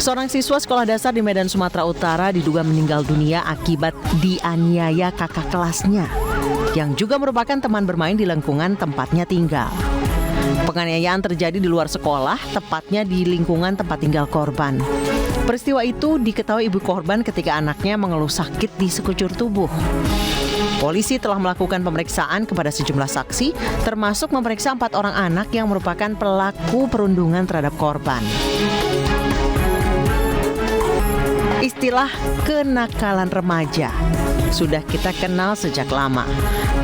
Seorang siswa sekolah dasar di Medan, Sumatera Utara diduga meninggal dunia akibat dianiaya kakak kelasnya yang juga merupakan teman bermain di lingkungan tempatnya tinggal. Penganiayaan terjadi di luar sekolah, tepatnya di lingkungan tempat tinggal korban. Peristiwa itu diketahui ibu korban ketika anaknya mengeluh sakit di sekujur tubuh. Polisi telah melakukan pemeriksaan kepada sejumlah saksi, termasuk memeriksa 4 orang anak yang merupakan pelaku perundungan terhadap korban. Istilah kenakalan remaja sudah kita kenal sejak lama.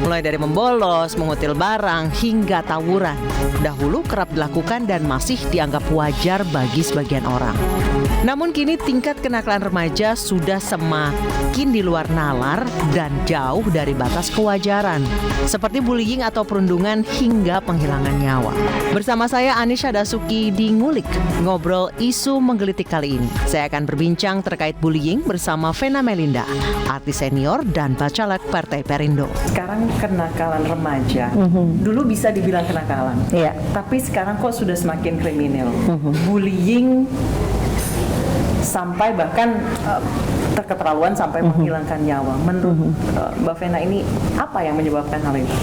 Mulai dari membolos, mengutil barang, hingga tawuran. Dahulu kerap dilakukan dan masih dianggap wajar bagi sebagian orang. Namun kini tingkat kenakalan remaja sudah semakin di luar nalar dan jauh dari batas kewajaran. Seperti bullying atau perundungan hingga penghilangan nyawa. Bersama saya Anisha Dasuki di Ngulik, ngobrol isu menggelitik kali ini. Saya akan berbincang terkait bullying bersama Vena Melinda, artis senior dan bacalek Partai Perindo. Sekarang kenakalan remaja, dulu bisa dibilang kenakalan, tapi sekarang kok sudah semakin kriminal. Bullying sampai bahkan keterlaluan sampai menghilangkan nyawa. Menurut Mbak Vena, ini apa yang menyebabkan hal itu?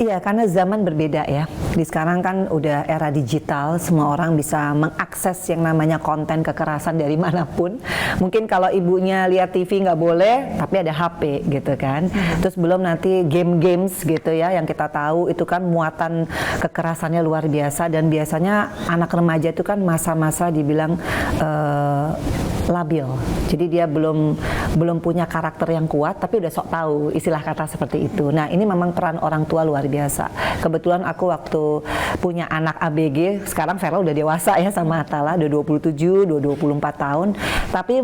Iya, karena zaman berbeda ya. Di sekarang kan udah era digital, semua orang bisa mengakses yang namanya konten kekerasan dari manapun. Mungkin kalau ibunya lihat TV nggak boleh, tapi ada HP gitu kan. Terus belum nanti game-games gitu ya, yang kita tahu itu kan muatan kekerasannya luar biasa. Dan biasanya anak remaja itu kan masa-masa dibilang labil. Jadi dia belum punya karakter yang kuat, tapi udah sok tahu, istilah kata seperti itu. Nah, ini memang peran orang tua luar biasa. Kebetulan aku waktu punya anak ABG, sekarang Vera udah dewasa ya sama Atala, udah 27, udah 24 tahun, tapi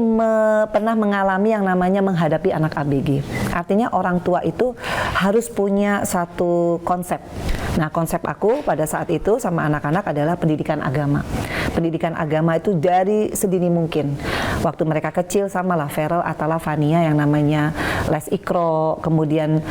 pernah mengalami yang namanya menghadapi anak ABG. Artinya orang tua itu harus punya satu konsep. Nah, konsep aku pada saat itu sama anak-anak adalah pendidikan agama. Pendidikan agama itu dari sedini mungkin. Waktu mereka kecil sama lah Feral, Atala, Fania yang namanya les ikro, kemudian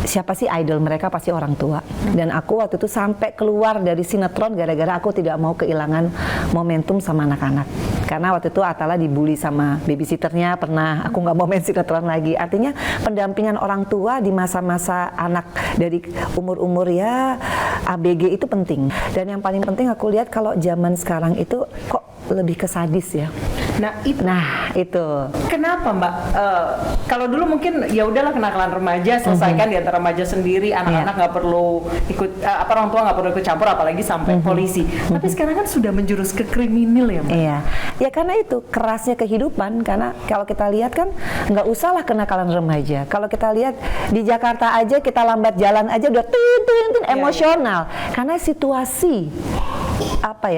siapa sih idol mereka, pasti orang tua. Dan aku waktu itu sampai keluar dari sinetron gara-gara aku tidak mau kehilangan momentum sama anak-anak. Karena waktu itu Atala dibully sama babysitternya, pernah aku nggak mau main sinetron lagi. Artinya pendampingan orang tua di masa-masa anak dari umur-umur ya ABG itu penting. Dan yang paling penting aku lihat kalau zaman sekarang itu kok lebih ke sadis ya. Nah itu. Kenapa Mbak? Kalau dulu mungkin ya udahlah kenakalan remaja, selesaikan di antara remaja sendiri, anak-anak nggak perlu ikut, orang tua nggak perlu ikut campur, apalagi sampai polisi. Tapi sekarang kan sudah menjurus ke kriminal ya Mbak? Iya, ya karena itu kerasnya kehidupan. Karena kalau kita lihat kan nggak usahlah kenakalan remaja. Kalau kita lihat di Jakarta aja, kita lambat jalan aja udah tin emosional. Karena situasi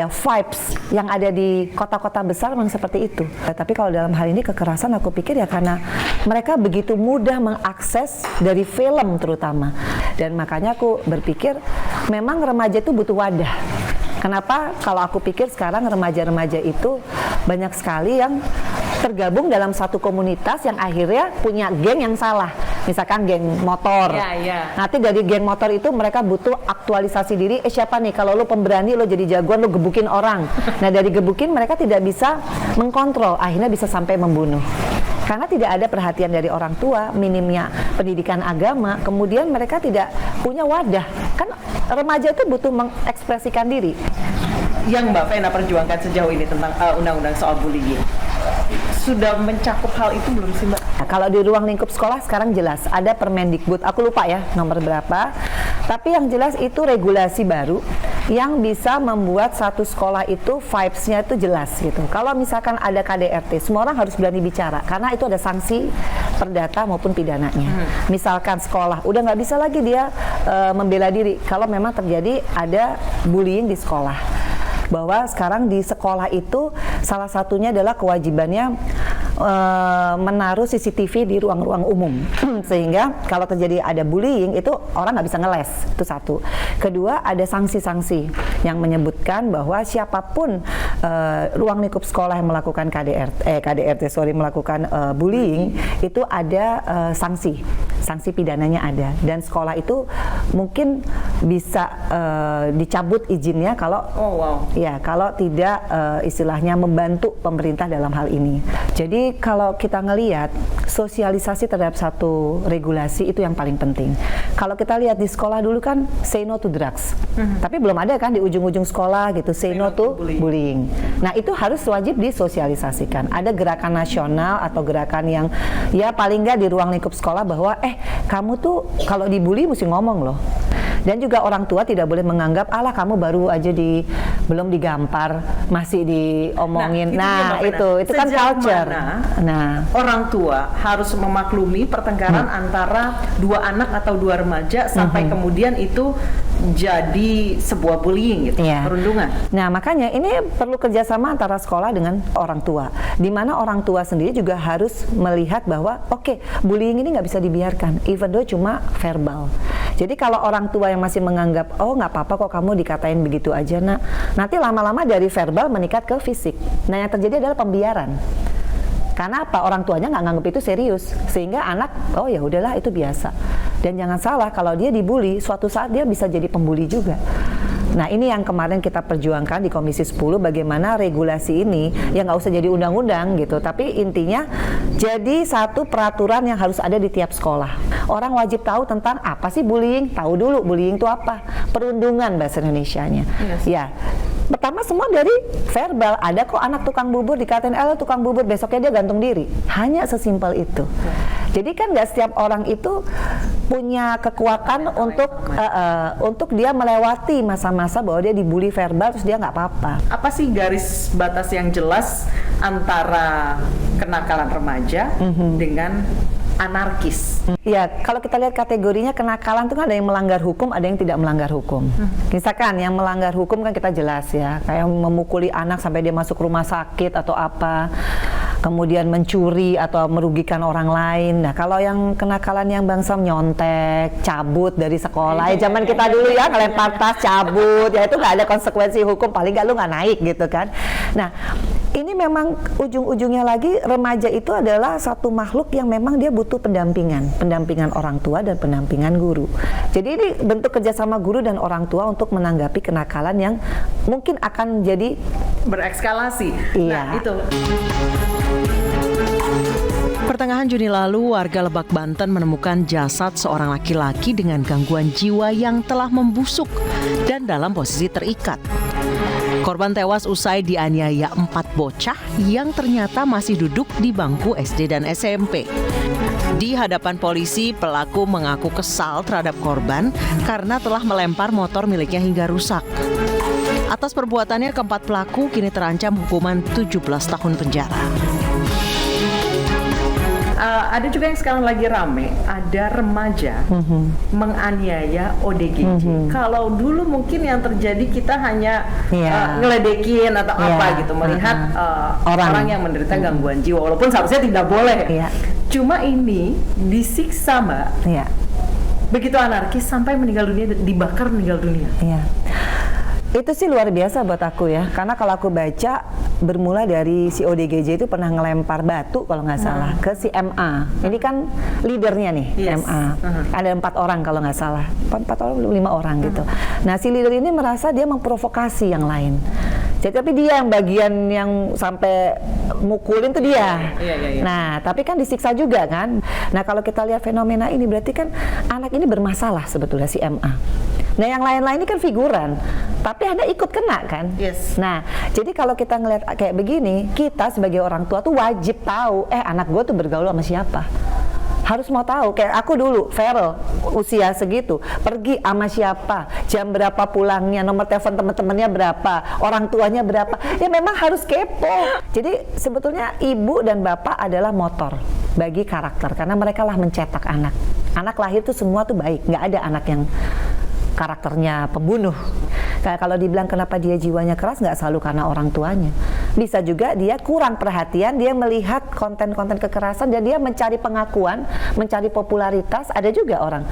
vibes yang ada di kota-kota besar memang seperti itu. Tapi kalau dalam hal ini kekerasan, aku pikir ya karena mereka begitu mudah mengakses dari film terutama. Dan makanya aku berpikir memang remaja itu butuh wadah. Kenapa? Kalau aku pikir sekarang remaja-remaja itu banyak sekali yang tergabung dalam satu komunitas yang akhirnya punya geng yang salah. Misalkan geng motor. Nanti dari geng motor itu mereka butuh aktualisasi diri. Siapa nih? Kalau lo pemberani, lo jadi jagoan, lo gebukin orang. Nah, dari gebukin mereka tidak bisa mengkontrol. Akhirnya bisa sampai membunuh. Karena tidak ada perhatian dari orang tua, minimnya pendidikan agama, kemudian mereka tidak punya wadah. Kan remaja itu butuh mengekspresikan diri. Yang Mbak Vena perjuangkan sejauh ini tentang undang-undang soal bullying, sudah mencakup hal itu belum sih Mbak? Nah, kalau di ruang lingkup sekolah sekarang jelas ada Permendikbud, aku lupa ya nomor berapa, tapi yang jelas itu regulasi baru yang bisa membuat satu sekolah itu vibes-nya itu jelas gitu. Kalau misalkan ada KDRT, semua orang harus berani bicara karena itu ada sanksi perdata maupun pidananya. Misalkan sekolah udah nggak bisa lagi dia membela diri kalau memang terjadi ada bullying di sekolah. Bahwa sekarang di sekolah itu salah satunya adalah kewajibannya menaruh CCTV di ruang-ruang umum sehingga kalau terjadi ada bullying itu orang nggak bisa ngeles, itu satu. Kedua, ada sanksi-sanksi yang menyebutkan bahwa siapapun ruang lingkup sekolah yang melakukan melakukan bullying itu ada sanksi pidananya ada, dan sekolah itu mungkin bisa dicabut izinnya kalau ya kalau tidak istilahnya membantu pemerintah dalam hal ini. Jadi kalau kita ngelihat sosialisasi terhadap satu regulasi itu yang paling penting. Kalau kita lihat di sekolah dulu kan say no to drugs, tapi belum ada kan di ujung-ujung sekolah gitu say no to bullying. Nah itu harus wajib disosialisasikan. Ada gerakan nasional atau gerakan yang ya paling nggak di ruang lingkup sekolah bahwa kamu tuh kalau dibully mesti ngomong loh. Dan juga orang tua tidak boleh menganggap alah kamu baru aja belum digampar masih diomongin. Nah itu kan culture. Nah orang tua harus memaklumi pertengkaran antara dua anak atau dua remaja sampai kemudian itu jadi sebuah bullying gitu, perundungan. Nah makanya ini perlu kerjasama antara sekolah dengan orang tua, di mana orang tua sendiri juga harus melihat bahwa bullying ini nggak bisa dibiarkan, even though cuma verbal. Jadi kalau orang tua yang masih menganggap nggak apa-apa kok kamu dikatain begitu aja nak, nanti lama-lama dari verbal meningkat ke fisik. Nah yang terjadi adalah pembiaran. Karena apa? Orang tuanya nggak nganggap itu serius, sehingga anak ya udahlah itu biasa. Dan jangan salah, kalau dia dibully, suatu saat dia bisa jadi pembuli juga. Nah ini yang kemarin kita perjuangkan di Komisi 10, bagaimana regulasi ini ya nggak usah jadi undang-undang gitu, tapi intinya jadi satu peraturan yang harus ada di tiap sekolah. Orang wajib tahu tentang apa sih bullying, tahu dulu bullying itu apa, perundungan bahasa Indonesianya. Ya. Pertama semua dari verbal, ada kok anak tukang bubur dikatain tukang bubur, besoknya dia gantung diri. Hanya sesimpel itu. Jadi kan nggak setiap orang itu punya kekuatan untuk dia melewati masa-masa bahwa dia dibully verbal terus dia nggak apa-apa. Apa sih garis batas yang jelas antara kenakalan remaja dengan anarkis? Ya, kalau kita lihat kategorinya kenakalan itu kan ada yang melanggar hukum, ada yang tidak melanggar hukum. Misalkan yang melanggar hukum kan kita jelas ya, kayak memukuli anak sampai dia masuk rumah sakit atau apa, kemudian mencuri atau merugikan orang lain. Nah, kalau yang kenakalan yang bangsa nyontek, cabut dari sekolah, zaman kita dulu ya ngelempar tas, cabut, ya itu nggak ada konsekuensi hukum, paling nggak lu nggak naik gitu kan. Nah, ini memang ujung-ujungnya lagi remaja itu adalah satu makhluk yang memang dia butuh pendampingan orang tua dan pendampingan guru. Jadi ini bentuk kerjasama guru dan orang tua untuk menanggapi kenakalan yang mungkin akan jadi berekskalasi. Iya. Nah itu. Pertengahan Juni lalu, warga Lebak, Banten menemukan jasad seorang laki-laki dengan gangguan jiwa yang telah membusuk dan dalam posisi terikat. Korban tewas usai dianiaya 4 bocah yang ternyata masih duduk di bangku SD dan SMP. Di hadapan polisi, pelaku mengaku kesal terhadap korban karena telah melempar motor miliknya hingga rusak. Atas perbuatannya, keempat pelaku kini terancam hukuman 17 tahun penjara. Ada juga yang sekarang lagi rame, ada remaja menganiaya ODGJ. Kalau dulu mungkin yang terjadi kita hanya ngeledekin atau apa gitu, melihat orang yang menderita gangguan jiwa, walaupun seharusnya tidak boleh. Cuma ini disiksa, Mbak. Begitu anarkis sampai meninggal dunia, dibakar meninggal dunia. Itu sih luar biasa buat aku ya, karena kalau aku baca bermula dari si ODGJ itu pernah ngelempar batu kalau nggak salah ke si MA. Ini kan leadernya nih, MA. Ada 4 orang kalau nggak salah, 4 orang 5 orang gitu. Nah si leader ini merasa dia memprovokasi yang lain. Jadi tapi dia yang bagian yang sampai mukulin tuh dia. Nah tapi kan disiksa juga kan. Nah kalau kita lihat fenomena ini berarti kan anak ini bermasalah sebetulnya si MA. Nah yang lain-lain ini kan figuran, tapi ada ikut kena kan? Nah, jadi kalau kita ngeliat kayak begini, kita sebagai orang tua tuh wajib tahu, anak gue tuh bergaul sama siapa. Harus mau tahu, kayak aku dulu, Feral, usia segitu, pergi sama siapa, jam berapa pulangnya, nomor telepon teman-temannya berapa, orang tuanya berapa, ya memang harus kepo. Jadi sebetulnya ibu dan bapak adalah motor bagi karakter, karena mereka lah mencetak anak. Anak lahir tuh semua tuh baik, nggak ada anak yang karakternya pembunuh. Kalau dibilang kenapa dia jiwanya keras, nggak selalu karena orang tuanya. Bisa juga dia kurang perhatian, dia melihat konten-konten kekerasan dan dia mencari pengakuan, mencari popularitas. Ada juga orang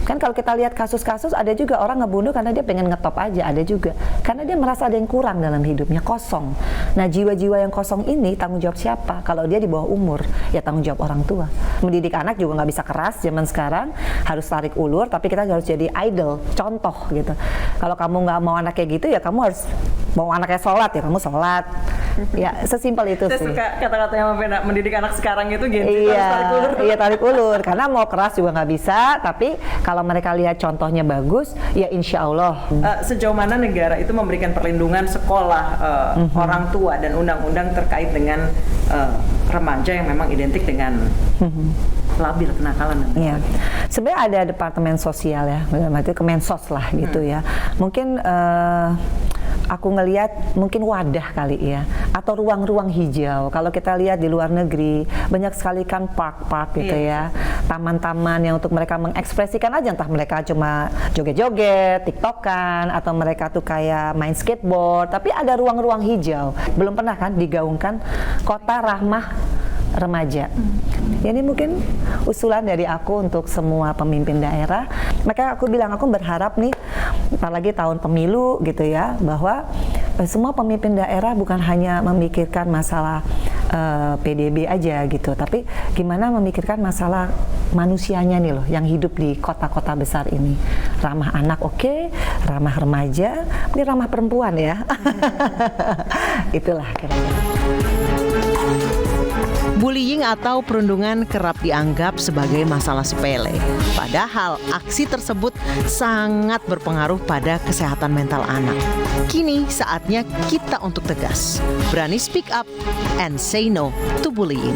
Kan kalau kita lihat kasus-kasus ada juga orang ngebunuh karena dia pengen ngetop aja, ada juga karena dia merasa ada yang kurang dalam hidupnya, kosong. Nah jiwa-jiwa yang kosong ini tanggung jawab siapa? Kalau dia di bawah umur, ya tanggung jawab orang tua. Mendidik anak juga nggak bisa keras zaman sekarang, harus tarik ulur, tapi kita harus jadi idol, contoh gitu. Kalau kamu nggak mau anak kayak gitu ya kamu harus mau anaknya sholat ya kamu sholat. Ya sesimpel itu Saya sih. suka kata-katanya mendidik anak sekarang itu gitu. Iya tarik ulur karena mau keras juga nggak bisa, tapi kalau mereka lihat contohnya bagus ya insya Allah. Sejauh mana negara itu memberikan perlindungan sekolah orang tua dan undang-undang terkait dengan remaja yang memang identik dengan labil, kenakalan dan Iya, sebenarnya ada departemen sosial ya, berarti Kemensos lah gitu ya. Mungkin aku ngelihat mungkin wadah kali ya, atau ruang-ruang hijau. Kalau kita lihat di luar negeri banyak sekali kan park-park gitu ya, taman-taman yang untuk mereka mengekspresikan aja, entah mereka cuma joget-joget, tiktokan, atau mereka tuh kayak main skateboard, tapi ada ruang-ruang hijau. Belum pernah kan digaungkan kota ramah remaja. Ini mungkin usulan dari aku untuk semua pemimpin daerah. Maka aku bilang aku berharap nih, apalagi tahun pemilu gitu ya, bahwa semua pemimpin daerah bukan hanya memikirkan masalah PDB aja gitu, tapi gimana memikirkan masalah manusianya nih loh, yang hidup di kota-kota besar ini. Ramah anak oke, ramah remaja, ini ramah perempuan ya. Itulah kira-kira. Bullying atau perundungan kerap dianggap sebagai masalah sepele. Padahal aksi tersebut sangat berpengaruh pada kesehatan mental anak. Kini saatnya kita untuk tegas, berani speak up and say no to bullying.